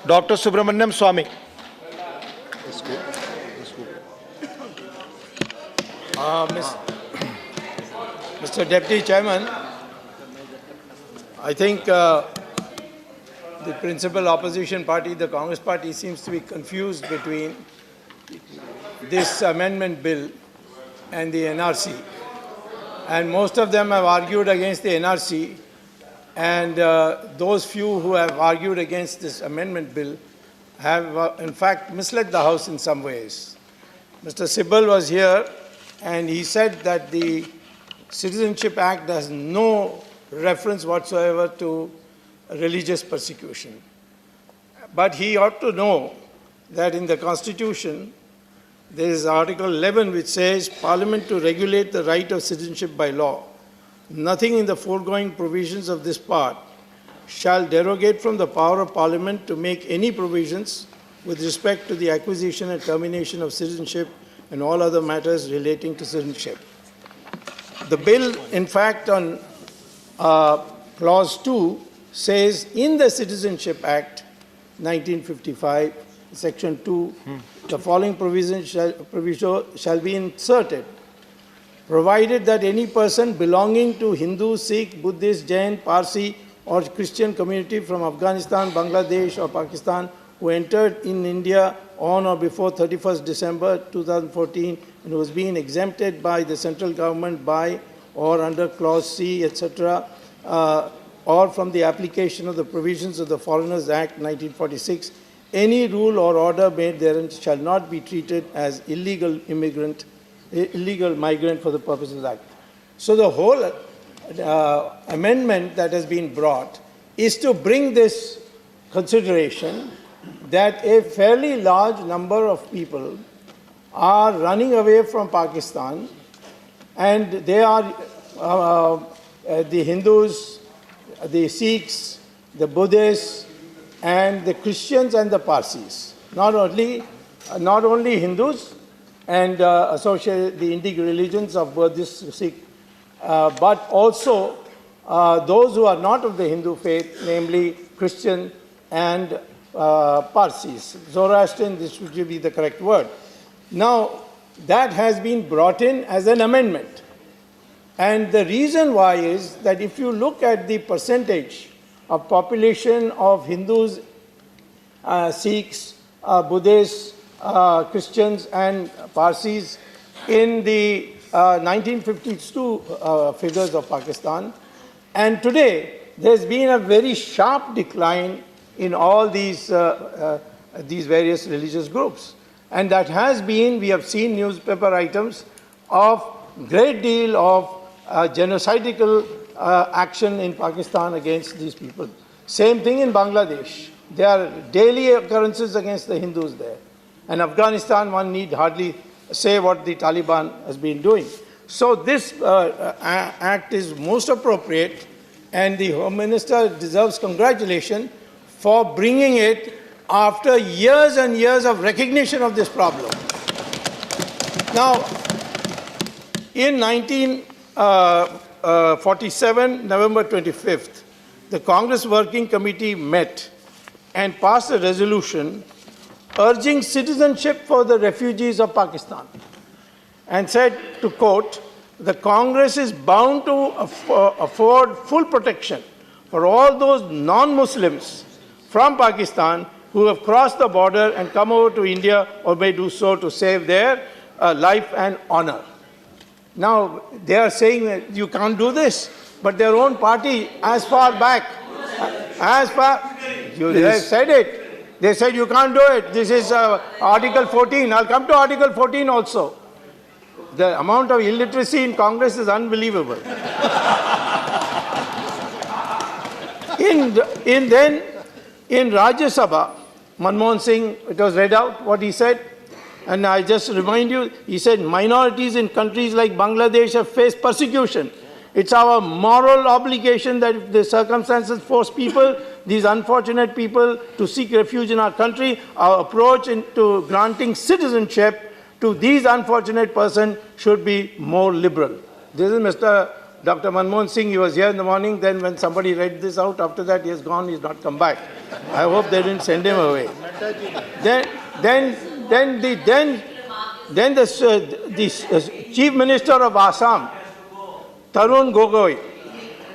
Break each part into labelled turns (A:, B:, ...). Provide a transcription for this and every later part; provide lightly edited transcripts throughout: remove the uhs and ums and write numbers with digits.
A: Dr. Subramanian Swamy.
B: Mr. Deputy Chairman, I think the principal opposition party, the Congress party, seems to be confused between this amendment bill and the NRC. And most of them have argued against the NRC, and those few who have argued against this amendment bill have in fact misled the House in some ways. Mr. Sibal was here and he said that the Citizenship Act has no reference whatsoever to religious persecution. But he ought to know that in the Constitution, there is Article 11 which says, Parliament to regulate the right of citizenship by law. Nothing in the foregoing provisions of this part shall derogate from the power of Parliament to make any provisions with respect to the acquisition and termination of citizenship and all other matters relating to citizenship. The bill, in fact, on Clause 2 says, in the Citizenship Act 1955, Section 2, the following provision shall be inserted, provided that any person belonging to Hindu, Sikh, Buddhist, Jain, Parsi, or Christian community from Afghanistan, Bangladesh, or Pakistan who entered in India on or before 31st December 2014 and was being exempted by the central government by or under Clause C, etc., or from the application of the provisions of the Foreigners Act 1946, any rule or order made therein shall not be treated as illegal migrant for the purposes of the Act. So the whole amendment that has been brought is to bring this consideration that a fairly large number of people are running away from Pakistan, and they are the Hindus, the Sikhs, the Buddhists, and the Christians and the Parsis. Not only Hindus and associated the Indic religions of Buddhist, Sikh, but also those who are not of the Hindu faith, namely Christian and Parsis. Zoroastrian, this would be the correct word. Now, that has been brought in as an amendment. And the reason why is that if you look at the percentage of population of Hindus, Sikhs, Buddhists, Christians, and Parsis in the 1952 figures of Pakistan, and today there's been a very sharp decline in all these various religious groups. And that has been, we have seen newspaper items of great deal of genocidal action in Pakistan against these people. Same thing in Bangladesh. There are daily occurrences against the Hindus there. And Afghanistan, one need hardly say what the Taliban has been doing. So this act is most appropriate, and the Home Minister deserves congratulations for bringing it after years and years of recognition of this problem. Now, in 1947, November 25th, the Congress Working Committee met and passed a resolution urging citizenship for the refugees of Pakistan, and said, to quote, the Congress is bound to afford full protection for all those non-Muslims from Pakistan who have crossed the border and come over to India or may do so to save their life and honor. Now, they are saying that you can't do this, but their own party, as far back, they said it. They said you can't do it. This is Article 14. I'll come to Article 14 also. The amount of illiteracy in Congress is unbelievable. In Rajya Sabha, Manmohan Singh, it was read out what he said. And I just remind you, he said, minorities in countries like Bangladesh have faced persecution. It's our moral obligation that if the circumstances force people, these unfortunate people, to seek refuge in our country, our approach to granting citizenship to these unfortunate persons should be more liberal. This is Mr. Dr. Manmohan Singh, he was here in the morning. Then when somebody read this out, after that he has gone, he's not come back. I hope they didn't send him away. Then the Chief Minister of Assam, Tarun Gogoi,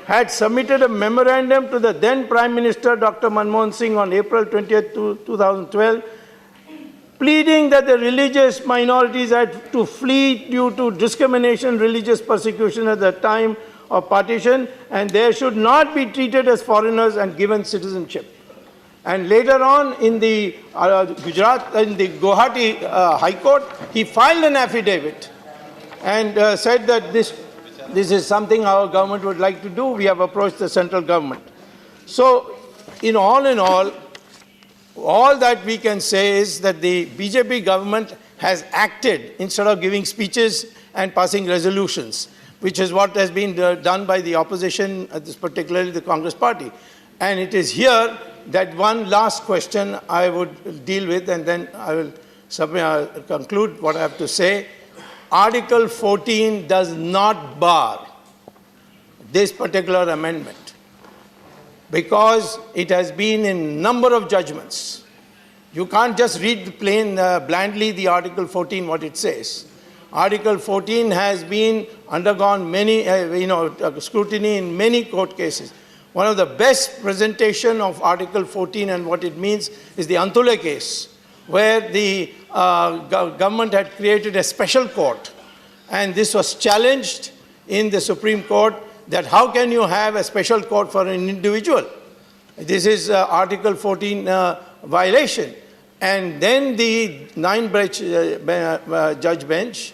B: had submitted a memorandum to the then Prime Minister, Dr. Manmohan Singh, on April 20th, 2012, pleading that the religious minorities had to flee due to discrimination, religious persecution at the time of partition, and they should not be treated as foreigners and given citizenship. And later on, in the Guwahati High Court, he filed an affidavit and said that this is something our government would like to do. We have approached the central government. So, in all that we can say is that the BJP government has acted instead of giving speeches and passing resolutions, which is what has been done by the opposition, particularly the Congress party. And it is here that one last question I would deal with, and then I will conclude what I have to say. Article 14 does not bar this particular amendment, because it has been in a number of judgments. You can't just read blindly the Article 14, what it says. Article 14 has been undergone many, scrutiny in many court cases. One of the best presentation of Article 14 and what it means is the Antule case, where the government had created a special court, and this was challenged in the Supreme Court, that how can you have a special court for an individual? This is Article 14 violation. And then the 9-judge bench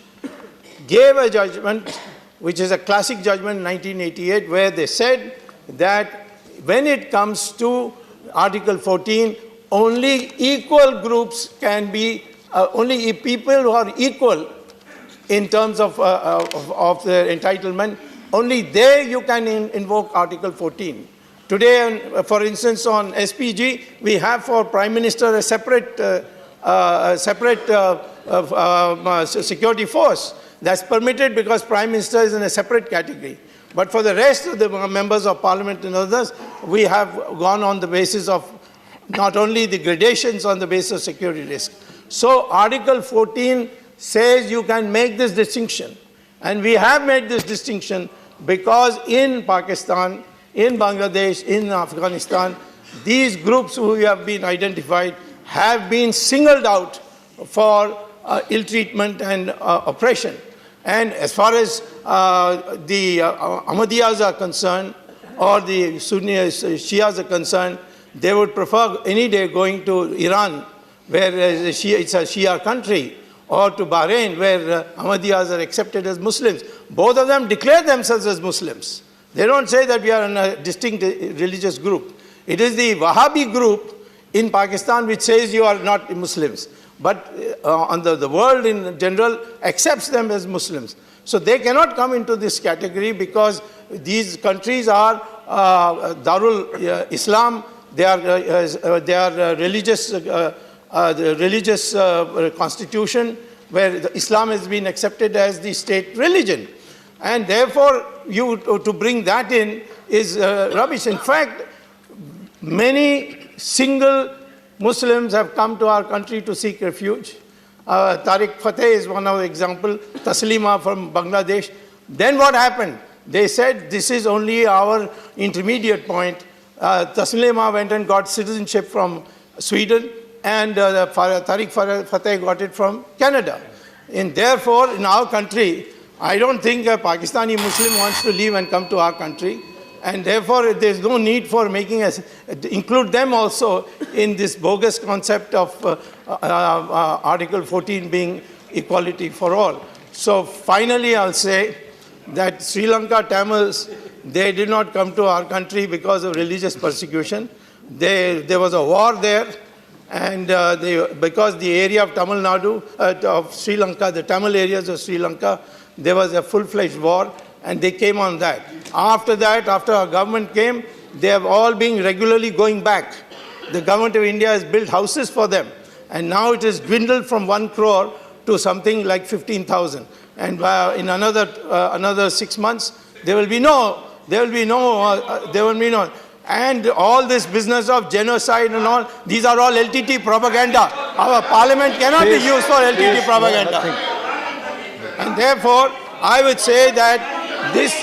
B: gave a judgment, which is a classic judgment in 1988, where they said that when it comes to Article 14, only equal groups can be, only people who are equal in terms of their entitlement, only there you can invoke Article 14. Today, for instance, on SPG, we have for Prime Minister a separate security force. That's permitted because Prime Minister is in a separate category. But for the rest of the members of Parliament and others, we have gone on the basis of not only the gradations on the basis of security risk. So Article 14 says you can make this distinction. And we have made this distinction because in Pakistan, in Bangladesh, in Afghanistan, these groups who have been identified have been singled out for ill treatment and oppression. And as far as the Ahmadiyas are concerned, or the Sunni Shias are concerned, they would prefer any day going to Iran, where it's a Shia country, or to Bahrain, where Ahmadiyas are accepted as Muslims. Both of them declare themselves as Muslims. They don't say that we are in a distinct religious group. It is the Wahhabi group in Pakistan which says you are not Muslims. But the world in general accepts them as Muslims. So they cannot come into this category because these countries are Darul Islam. They are religious constitution where Islam has been accepted as the state religion. And therefore, to bring that in is rubbish. In fact, many single Muslims have come to our country to seek refuge. Tariq Fateh is one of the examples, Taslima from Bangladesh. Then what happened? They said, this is only our intermediate point. Taslima went and got citizenship from Sweden, and Tariq Fateh got it from Canada. And therefore, in our country, I don't think a Pakistani Muslim wants to leave and come to our country. And therefore, there's no need for include them also in this bogus concept of Article 14 being equality for all. So finally, I'll say that Sri Lanka Tamils, they did not come to our country because of religious persecution. There was a war there, and because the area of Tamil Nadu, of Sri Lanka, the Tamil areas of Sri Lanka, there was a full-fledged war, and they came on that. After that, after our government came, they have all been regularly going back. The government of India has built houses for them, and now it has dwindled from 1 crore to something like 15,000. And in another 6 months, there will be no, and all this business of genocide and all, these are all LTT propaganda. Our parliament cannot be used for LTT propaganda. And therefore, I would say that this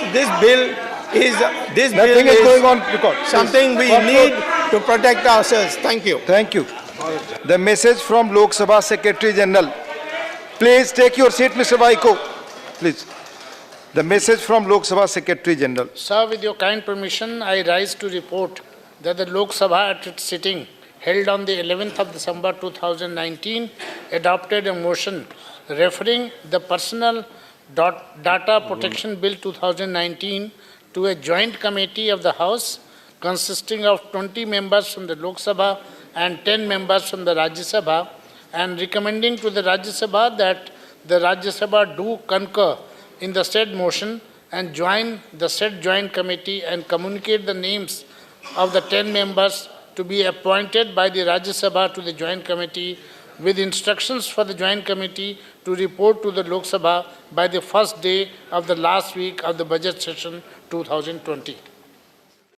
B: bill is
A: going on record.
B: Something we need to protect ourselves. Thank you.
A: Thank you. The message from Lok Sabha Secretary General. Please take your seat, Mr. Vaiko. Please. The message from Lok Sabha Secretary General.
C: Sir, with your kind permission, I rise to report that the Lok Sabha at its sitting held on the 11th of December 2019 adopted a motion referring the Personal Data Protection Bill 2019 to a joint committee of the House consisting of 20 members from the Lok Sabha and 10 members from the Rajya Sabha, and recommending to the Rajya Sabha that the Rajya Sabha do concur in the said motion and join the said joint committee and communicate the names of the 10 members to be appointed by the Rajya Sabha to the joint committee, with instructions for the joint committee to report to the Lok Sabha by the first day of the last week of the budget session 2020.